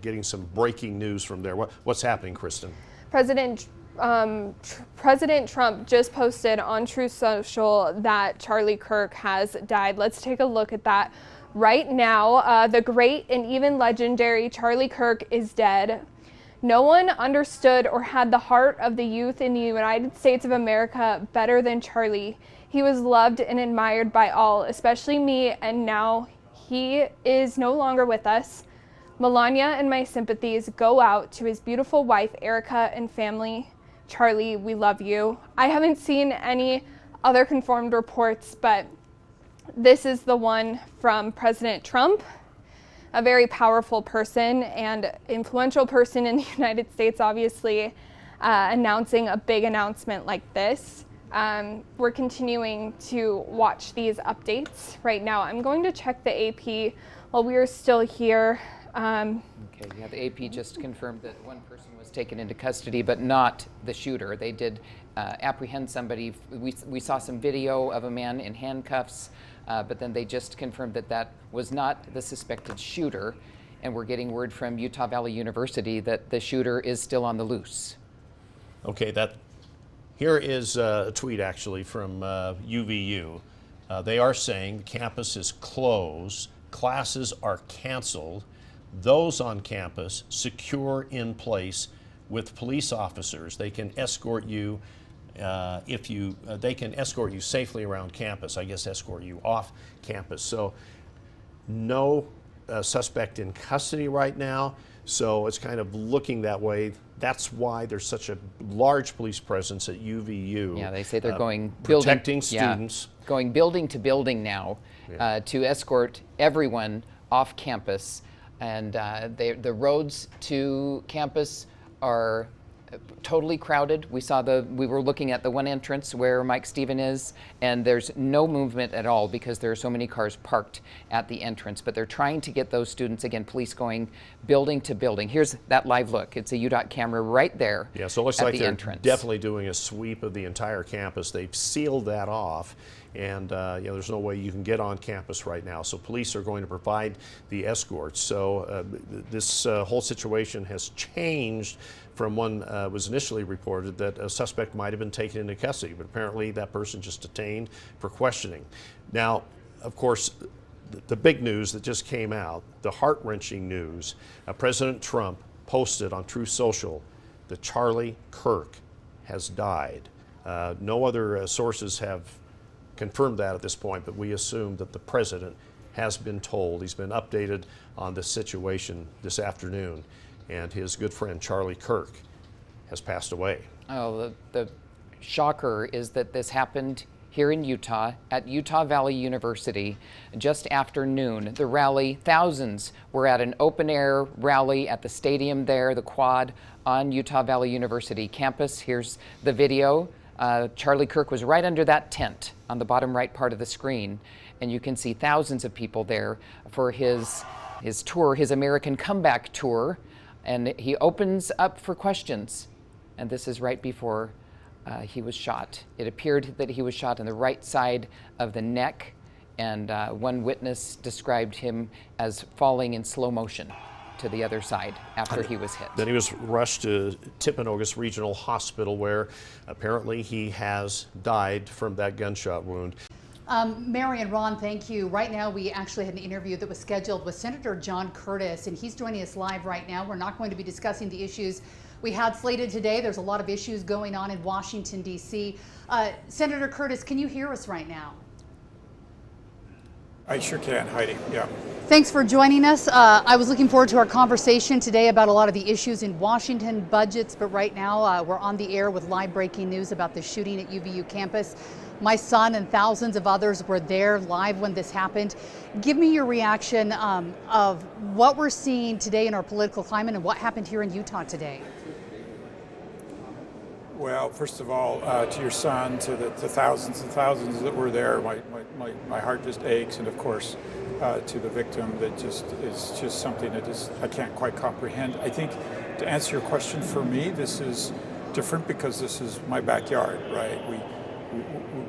getting some breaking news from there. What's happening, Kristen? President Trump just posted on Truth Social that Charlie Kirk has died. Let's take a look at that right now. The great and even legendary Charlie Kirk is dead. No one understood or had the heart of the youth in the United States of America better than Charlie. He was loved and admired by all, especially me, and now he is no longer with us. Melania and my sympathies go out to his beautiful wife, Erica, and family. Charlie, we love you. I haven't seen any other confirmed reports, but this is the one from President Trump, a very powerful person and influential person in the United States, obviously, announcing a big announcement like this. We're continuing to watch these updates right now. I'm going to check the AP while we are still here. Okay, yeah, the AP just confirmed that one person was taken into custody, but not the shooter. They did apprehend somebody. We saw some video of a man in handcuffs, but then they just confirmed that that was not the suspected shooter. And we're getting word from Utah Valley University that the shooter is still on the loose. Okay, here is a tweet actually from UVU. They are saying the campus is closed, classes are canceled. Those on campus secure in place with police officers. They can escort you they can escort you safely around campus. I guess escort you off campus. So no suspect in custody right now. So it's kind of looking that way. That's why there's such a large police presence at UVU. Yeah, they say they're going protecting students. Yeah, going building to building now to escort everyone off campus. And the roads to campus are totally crowded. We were looking at the one entrance where Mike Stephen is, and there's no movement at all because there are so many cars parked at the entrance. But they're trying to get those students, again, police going building to building. Here's that live look. It's a UDOT camera right there. Yeah, so it looks at like the they're entrance. Definitely doing a sweep of the entire campus. They've sealed that off, and there's no way you can get on campus right now. So police are going to provide the escorts. So this whole situation has changed from when was initially reported that a suspect might have been taken into custody, but apparently that person just detained for questioning. Now, of course, the big news that just came out, the heart-wrenching news, President Trump posted on Truth Social that Charlie Kirk has died. No other sources have confirmed that at this point, but we assume that the president has been told. He's been updated on this situation this afternoon, and his good friend Charlie Kirk has passed away. Oh, the shocker is that this happened here in Utah at Utah Valley University just after noon. The rally, thousands were at an open air rally at the stadium there, the quad on Utah Valley University campus. Here's the video. Charlie Kirk was right under that tent on the bottom right part of the screen, and you can see thousands of people there for his tour, his American Comeback Tour. And he opens up for questions, and this is right before he was shot. It appeared that he was shot in the right side of the neck, and one witness described him as falling in slow motion to the other side after he was hit. Then he was rushed to Timpanogos Regional Hospital, where apparently he has died from that gunshot wound. Mary and Ron, thank you. Right now, we actually had an interview that was scheduled with Senator John Curtis, and he's joining us live right now. We're not going to be discussing the issues we had slated today. There's a lot of issues going on in Washington, D.C. Senator Curtis, can you hear us right now? I sure can, Heidi, yeah. Thanks for joining us. I was looking forward to our conversation today about a lot of the issues in Washington, budgets, but right now we're on the air with live breaking news about the shooting at UVU campus. My son and thousands of others were there live when this happened. Give me your reaction of what we're seeing today in our political climate and what happened here in Utah today. Well, first of all, to your son, to the thousands and thousands that were there, my heart just aches, and of course, to the victim, that is just something that I can't quite comprehend. I think, to answer your question, for me, this is different because this is my backyard, right?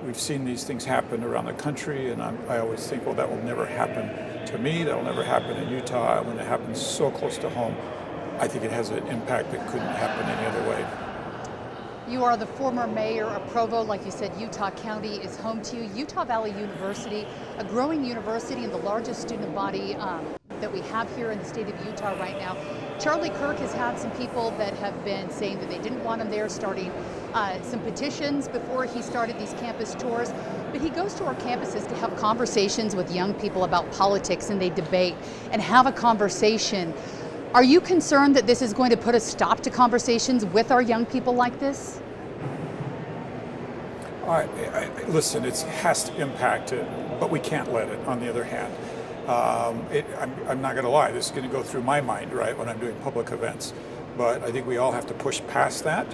We've seen these things happen around the country, and I always think, well, that will never happen to me. That'll never happen in Utah. When it happens so close to home, I think it has an impact that couldn't happen any other way. You are the former mayor of Provo. Like you said, Utah County is home to you. Utah Valley University, a growing university and the largest student body that we have here in the state of Utah right now. Charlie Kirk has had some people that have been saying that they didn't want him there, starting some petitions before he started these campus tours. But he goes to our campuses to have conversations with young people about politics, and they debate and have a conversation. Are you concerned that this is going to put a stop to conversations with our young people like this? Listen, it has to impact it, but we can't let it, on the other hand. I'm not going to lie, this is going to go through my mind, right, when I'm doing public events. But I think we all have to push past that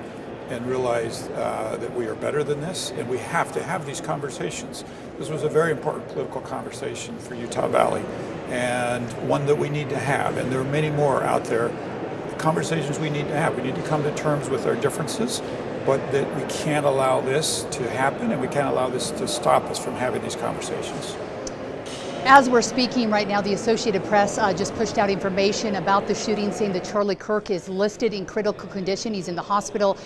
and realize that we are better than this, and we have to have these conversations. This was a very important political conversation for Utah Valley, and one that we need to have, and there are many more out there. Conversations we need to have. We need to come to terms with our differences, but that we can't allow this to happen, and we can't allow this to stop us from having these conversations. As we're speaking right now, the Associated Press just pushed out information about the shooting, saying that Charlie Kirk is listed in critical condition. He's in the hospital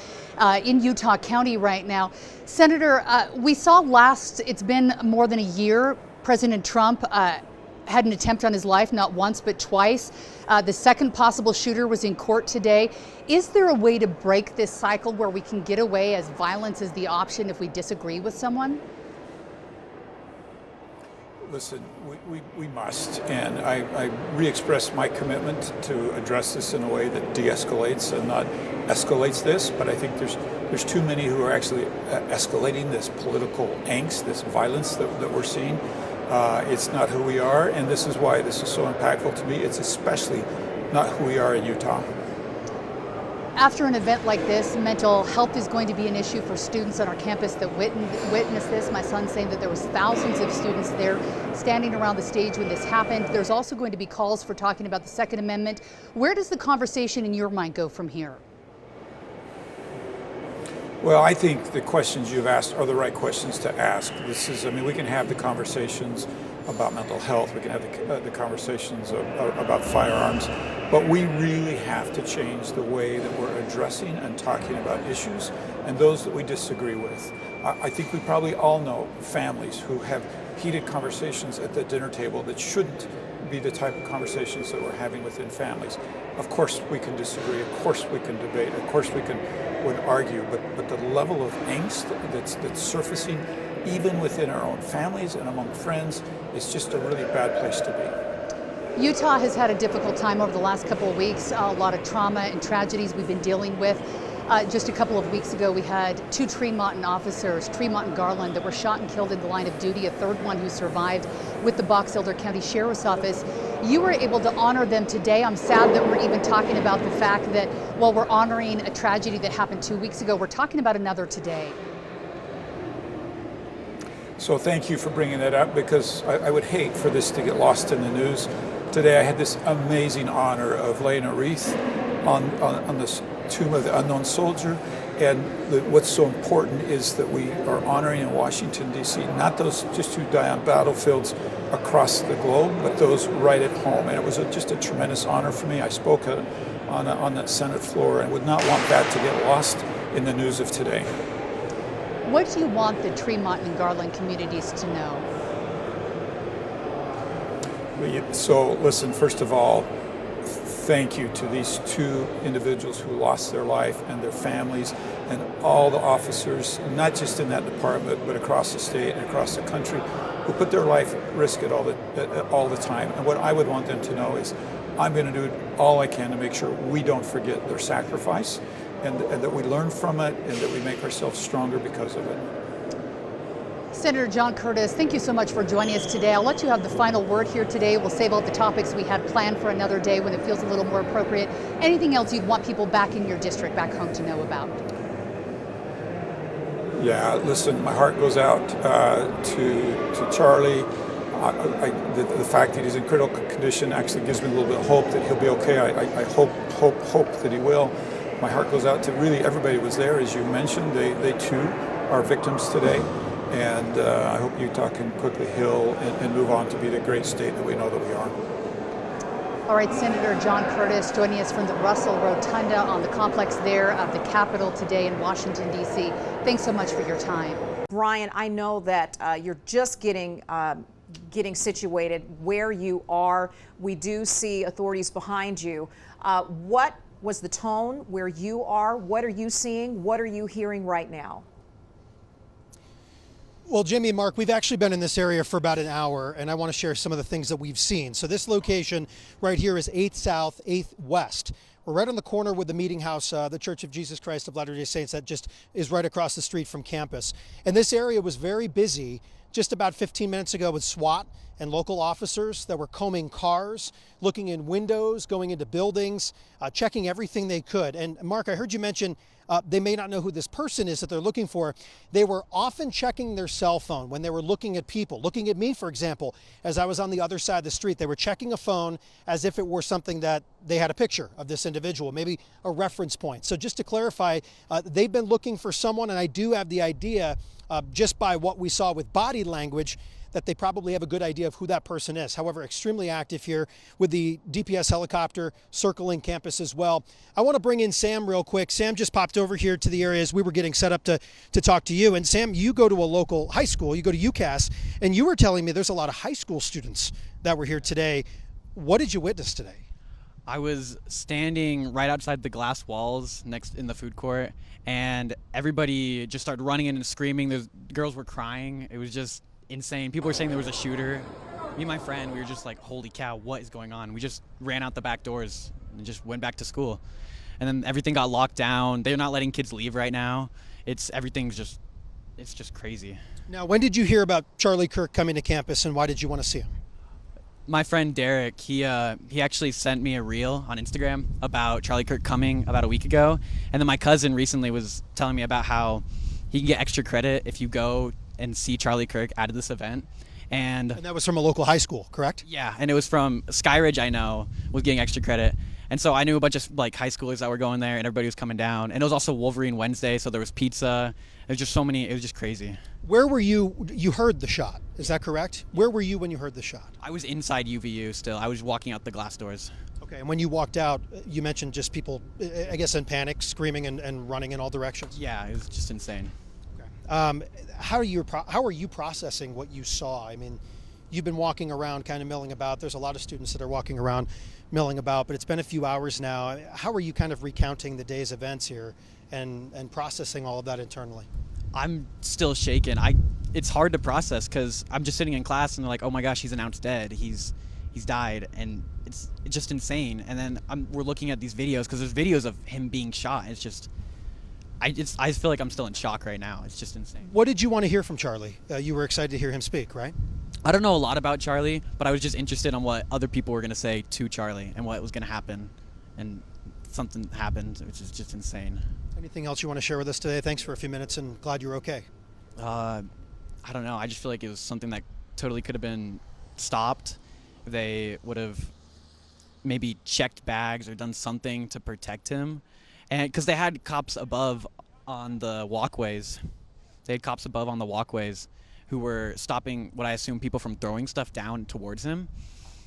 in Utah County right now. Senator, we saw it's been more than a year, President Trump had an attempt on his life, not once but twice. The second possible shooter was in court today. Is there a way to break this cycle where we can get away as violence is the option if we disagree with someone? Listen, we must, and I re-express my commitment to address this in a way that de-escalates and not escalates this, but I think there's too many who are actually escalating this political angst, this violence that we're seeing. It's not who we are, and this is why this is so impactful to me. It's especially not who we are in Utah. After an event like this, mental health is going to be an issue for students on our campus that witnessed this. My son's saying that there was thousands of students there standing around the stage when this happened. There's also going to be calls for talking about the Second Amendment. Where does the conversation in your mind go from here? Well, I think the questions you've asked are the right questions to ask. We can have the conversations about mental health, we can have the conversations about firearms, but we really have to change the way that we're addressing and talking about issues and those that we disagree with. I think we probably all know families who have heated conversations at the dinner table that shouldn't be the type of conversations that we're having within families. Of course we can disagree, of course we can debate, of course we would argue, but the level of angst that's surfacing even within our own families and among friends is just a really bad place to be. Utah has had a difficult time over the last couple of weeks, a lot of trauma and tragedies we've been dealing with. Just a couple of weeks ago, we had 2 Tremont officers, Tremont and Garland, that were shot and killed in the line of duty, a third one who survived with the Box Elder County Sheriff's Office. You were able to honor them today. I'm sad that we're even talking about the fact that while we're honoring a tragedy that happened 2 weeks ago, we're talking about another today. So thank you for bringing that up, because I would hate for this to get lost in the news. Today I had this amazing honor of laying a wreath on this tomb of the unknown soldier, and what's so important is that we are honoring in Washington, D.C. not those just who die on battlefields across the globe, but those right at home, and it was just a tremendous honor for me. I spoke on that Senate floor and would not want that to get lost in the news of today. What do you want the Tremont and Garland communities to know? So listen, first of all, thank you to these 2 individuals who lost their life and their families, and all the officers, not just in that department, but across the state and across the country, who put their life at risk at all the time. And what I would want them to know is I'm going to do all I can to make sure we don't forget their sacrifice, and that we learn from it, and that we make ourselves stronger because of it. Senator John Curtis, thank you so much for joining us today. I'll let you have the final word here today. We'll save all the topics we had planned for another day when it feels a little more appropriate. Anything else you'd want people back in your district, back home, to know about? Yeah, listen, my heart goes out to Charlie. The fact that he's in critical condition actually gives me a little bit of hope that he'll be okay. I hope that he will. My heart goes out to really everybody who was there, as you mentioned. They too are victims today. And I hope Utah can quickly heal and move on to be the great state that we know that we are. All right, Senator John Curtis joining us from the Russell Rotunda on the complex there of the Capitol today in Washington, D.C. Thanks so much for your time. Brian, I know that you're just getting situated where you are. We do see authorities behind you. What was the tone where you are? What are you seeing? What are you hearing right now? Well, Jimmy and Mark, we've actually been in this area for about an hour, and I want to share some of the things that we've seen. So this location right here is 8th South, 8th West. We're right on the corner with the Meeting House, the Church of Jesus Christ of Latter-day Saints, that just is right across the street from campus. And this area was very busy just about 15 minutes ago with SWAT and local officers that were combing cars, looking in windows, going into buildings, checking everything they could. And Mark, I heard you mention they may not know who this person is that they're looking for. They were often checking their cell phone when they were looking at people. Looking at me, for example, as I was on the other side of the street, they were checking a phone as if it were something that they had a picture of this individual, maybe a reference point. So just to clarify, they've been looking for someone, and I do have the idea, just by what we saw with body language, that they probably have a good idea of who that person is. However, extremely active here with the DPS helicopter circling campus as well. I want to bring in Sam real quick. Sam just popped over here to the area as we were getting set up to talk to you. And Sam, you go to a local high school, you go to UCAS, and you were telling me there's a lot of high school students that were here today. What did you witness today? I was standing right outside the glass walls next in the food court, and everybody just started running in and screaming. The girls were crying. It was just insane. People were saying there was a shooter. Me and my friend, we were just like, holy cow, what is going on? We just ran out the back doors and just went back to school. And then everything got locked down. They're not letting kids leave right now. It's just crazy. Now, when did you hear about Charlie Kirk coming to campus, and why did you want to see him? My friend Derek, he actually sent me a reel on Instagram about Charlie Kirk coming about a week ago. And then my cousin recently was telling me about how he can get extra credit if you go and see Charlie Kirk at this event. And that was from a local high school, correct? Yeah, and it was from Skyridge, I know, was getting extra credit. And so I knew a bunch of like high schoolers that were going there, and everybody was coming down. And it was also Wolverine Wednesday, so there was pizza. It was just so many, it was just crazy. Where were you? You heard the shot, is that correct? Where were you when you heard the shot? I was inside UVU still. I was walking out the glass doors. Okay, and when you walked out, you mentioned just people, I guess, in panic, screaming and running in all directions? Yeah, it was just insane. How are you processing what you saw? I mean, you've been walking around kind of milling about. There's a lot of students that are walking around milling about, but it's been a few hours now. How are you kind of recounting the day's events here and processing all of that internally? I'm still shaken. It's hard to process because I'm just sitting in class and they're like, oh my gosh, he's announced dead. He's died, and it's just insane. And then we're looking at these videos because there's videos of him being shot. It's just I feel like I'm still in shock right now. It's just insane. What did you want to hear from Charlie? You were excited to hear him speak, right? I don't know a lot about Charlie, but I was just interested in what other people were going to say to Charlie and what was going to happen. And something happened, which is just insane. Anything else you want to share with us today? Thanks for a few minutes, and glad you're okay. I don't know. I just feel like it was something that totally could have been stopped. They would have maybe checked bags or done something to protect him. And because they had cops above on the walkways. They had cops above on the walkways who were stopping what I assume people from throwing stuff down towards him.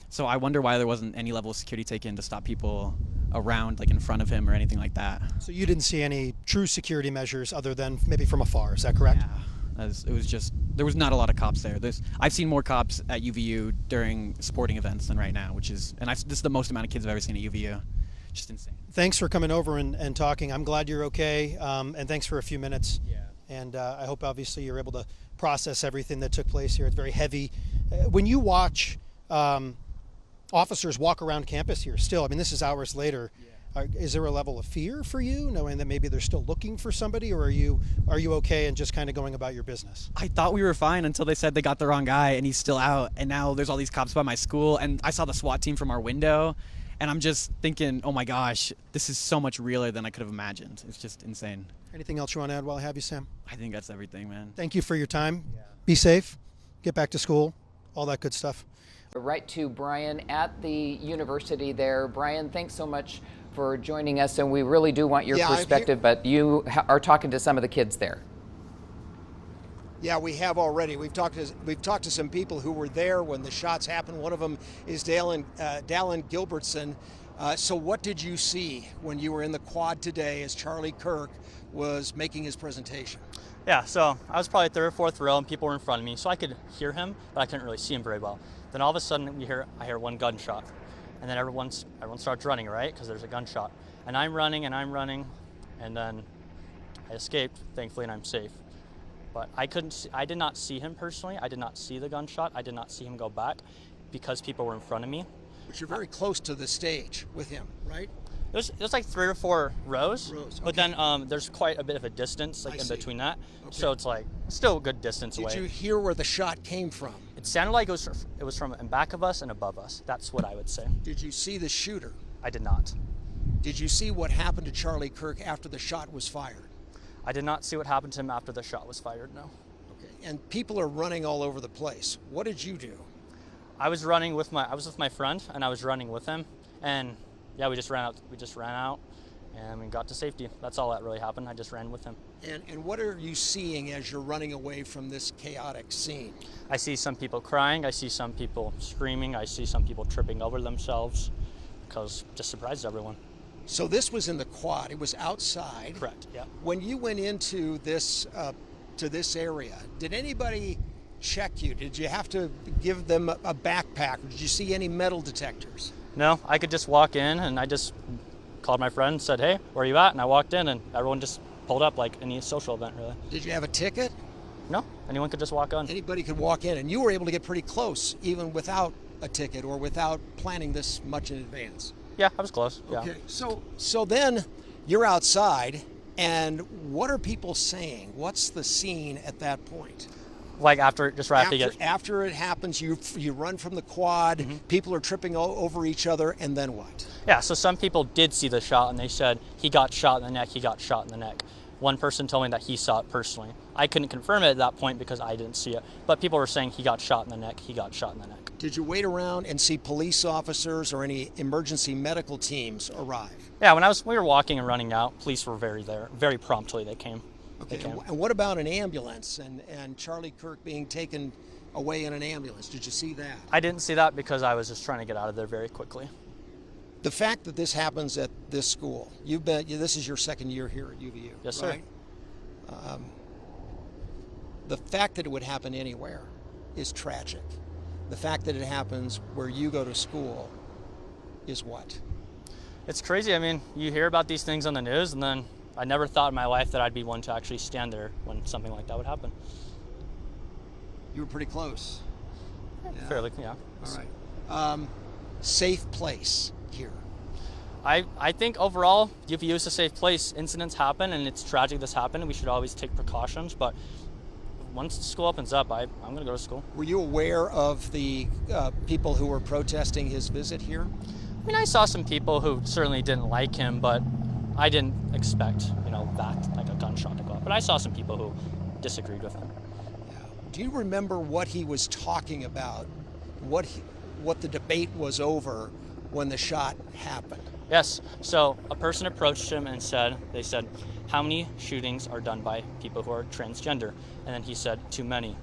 So I wonder why there wasn't any level of security taken to stop people around, like in front of him or anything like that. So you didn't see any true security measures other than maybe from afar, is that correct? Yeah, it was just, there was not a lot of cops there. I've seen more cops at UVU during sporting events than right now, this is the most amount of kids I've ever seen at UVU. Just insane. Thanks for coming over and talking. I'm glad you're okay, and thanks for a few minutes. Yeah. And I hope obviously you're able to process everything that took place here. It's very heavy. When you watch officers walk around campus here still, I mean, this is hours later, is there a level of fear for you, knowing that maybe they're still looking for somebody, or are you okay and just kind of going about your business? I thought we were fine until they said they got the wrong guy and he's still out, and now there's all these cops by my school, and I saw the SWAT team from our window. And I'm just thinking, oh my gosh, this is so much realer than I could have imagined. It's just insane. Anything else you want to add while I have you, Sam? I think that's everything, man. Thank you for your time. Yeah. Be safe. Get back to school. All that good stuff. Right to Brian at the university there. Brian, thanks so much for joining us, and we really do want your perspective, but you are talking to some of the kids there. Yeah, we have already. We've talked to some people who were there when the shots happened. One of them is Dallin Gilbertson. So what did you see when you were in the quad today as Charlie Kirk was making his presentation? Yeah, so I was probably third or fourth row and people were in front of me, so I could hear him, but I couldn't really see him very well. Then all of a sudden I hear one gunshot, and then everyone starts running, right? Because there's a gunshot. And I'm running, and then I escaped, thankfully, and I'm safe. But I did not see him personally. I did not see the gunshot. I did not see him go back because people were in front of me. But you're very close to the stage with him, right? There's like 3 or 4 rows, okay. But then there's quite a bit of a distance in between that. Okay. So it's like still a good distance away. Did you hear where the shot came from? It sounded like it was from in back of us and above us. That's what I would say. Did you see the shooter? I did not. Did you see what happened to Charlie Kirk after the shot was fired? I did not see what happened to him after the shot was fired, no. Okay. And people are running all over the place. What did you do? I was with my friend, and I was running with him, and yeah, we just ran out and we got to safety. That's all that really happened. I just ran with him. And what are you seeing as you're running away from this chaotic scene? I see some people crying, I see some people screaming, I see some people tripping over themselves because it just surprised everyone. So this was in the quad. It was outside. Correct, yeah. When you went into this area, did anybody check you? Did you have to give them a backpack? Did you see any metal detectors? No, I could just walk in, and I just called my friend and said, hey, where are you at? And I walked in, and everyone just pulled up like any social event, really. Did you have a ticket? No, anyone could just walk on. Anybody could walk in, and you were able to get pretty close, even without a ticket or without planning this much in advance. Yeah, I was close. Okay, yeah. So then you're outside, and what are people saying? What's the scene at that point? Like after it happens, you run from the quad. Mm-hmm. People are tripping over each other, and then what? Yeah, so some people did see the shot, and they said he got shot in the neck. He got shot in the neck. One person told me that he saw it personally. I couldn't confirm it at that point because I didn't see it, but people were saying he got shot in the neck. He got shot in the neck. Did you wait around and see police officers or any emergency medical teams arrive? Yeah, we were walking and running out, police were very promptly they came. Okay, and what about an ambulance and Charlie Kirk being taken away in an ambulance? Did you see that? I didn't see that because I was just trying to get out of there very quickly. The fact that this happens at this school, this is your second year here at UVU, yes, sir. Right? The fact that it would happen anywhere is tragic. The fact that it happens where you go to school is what? It's crazy. I mean, you hear about these things on the news, and then I never thought in my life that I'd be one to actually stand there when something like that would happen. You were pretty close. Yeah. Fairly, yeah. All right. Safe place here. I think overall, UVU is a safe place. Incidents happen, and it's tragic this happened. We should always take precautions, but once the school opens up, I'm going to go to school. Were you aware of the people who were protesting his visit here? I mean, I saw some people who certainly didn't like him, but I didn't expect, that, like a gunshot to go off. But I saw some people who disagreed with him. Yeah. Do you remember what he was talking about? What the debate was over when the shot happened? Yes. So a person approached him and they said, how many shootings are done by people who are transgender? And then he said, too many.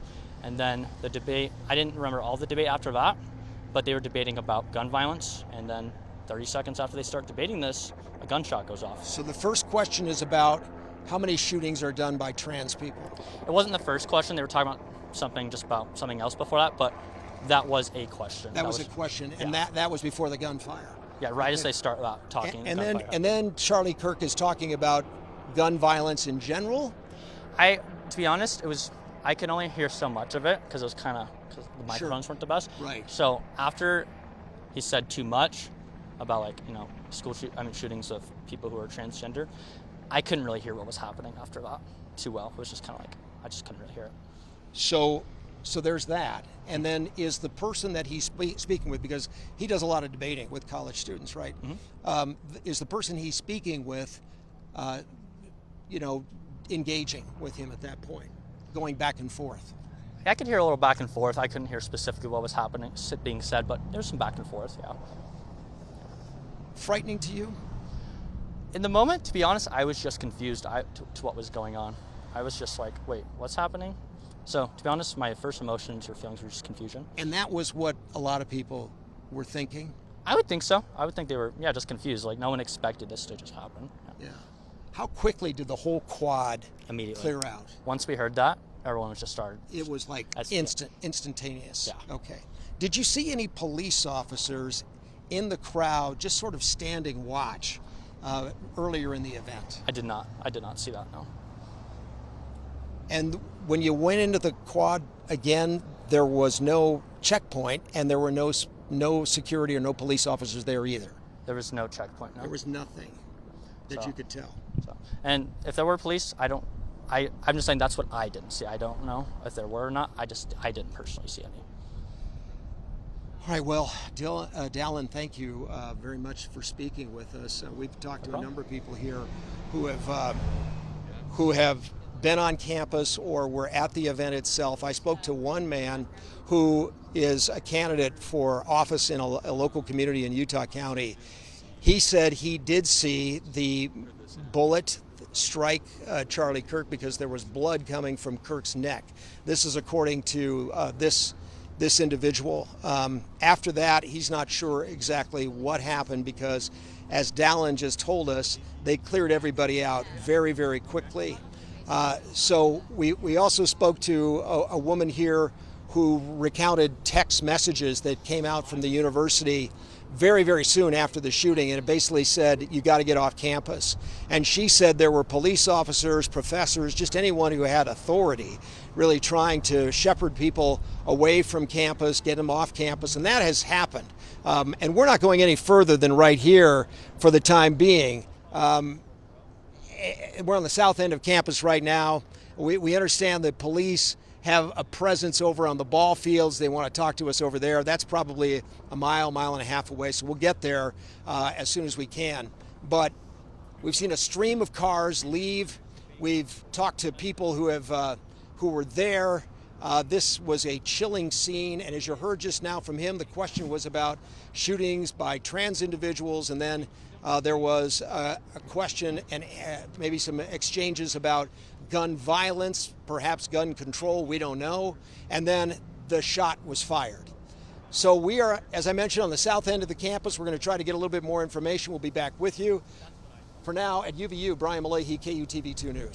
And then the debate, I didn't remember all the debate after that, but they were debating about gun violence. And then 30 seconds after they start debating this, a gunshot goes off. So the first question is about how many shootings are done by trans people? It wasn't the first question. They were talking about something else before that, but that was a question. That was a question, and yeah. that was before the gunfire. Yeah, right as they start talking. And then Charlie Kirk is talking about gun violence in general. To be honest, I could only hear so much of it because the microphones weren't the best. Right. So after he said too much about shootings of people who are transgender, I couldn't really hear what was happening after that too well. It was just kind of like I just couldn't really hear it. So there's that. And then is the person that he's speaking with, because he does a lot of debating with college students, right? Mm-hmm. Is the person he's speaking with, engaging with him at that point, going back and forth? Yeah, I could hear a little back and forth. I couldn't hear specifically what was being said, but there was some back and forth, yeah. Frightening to you? In the moment, to be honest, I was just confused to what was going on. I was just like, wait, what's happening? So to be honest, my first emotions or feelings were just confusion. And that was what a lot of people were thinking? I would think so. I would think they were, just confused. Like no one expected this to just happen. Yeah. How quickly did the whole quad Immediately clear out? Once we heard that, everyone was just started. It was like instantaneous. Yeah. Okay. Did you see any police officers in the crowd just sort of standing watch earlier in the event? I did not see that, no. And when you went into the quad again, there was no checkpoint and there were no security or no police officers there either? There was no checkpoint, no. There was nothing that you could tell? And if there were police, I'm just saying that's what I didn't see. I don't know if there were or not. I didn't personally see any. All right, well, Dallin, thank you very much for speaking with us. We've talked to a number of people here who have been on campus or were at the event itself. I spoke to one man who is a candidate for office in a local community in Utah County. He said he did see the bullet strike Charlie Kirk because there was blood coming from Kirk's neck. This is according to this individual. After that, he's not sure exactly what happened because, as Dallin just told us, they cleared everybody out very, very quickly. So we also spoke to a woman here who recounted text messages that came out from the university very, very soon after the shooting, and it basically said, you got to get off campus. And she said there were police officers, professors, just anyone who had authority really trying to shepherd people away from campus, get them off campus, and that has happened. And we're not going any further than right here for the time being. We're on the south end of campus right now. We understand that police have a presence over on the ball fields. They want to talk to us over there. That's probably a mile and a half away, so we'll get there as soon as we can. But we've seen a stream of cars leave. We've talked to people who were there. This was a chilling scene, and as you heard just now from him, the question was about shootings by trans individuals, and then there was a question and maybe some exchanges about gun violence, perhaps gun control, we don't know, and then the shot was fired. So we are, as I mentioned, on the south end of the campus. We're going to try to get a little bit more information. We'll be back with you. For now, at UVU, Brian Malahi, KUTV2 News.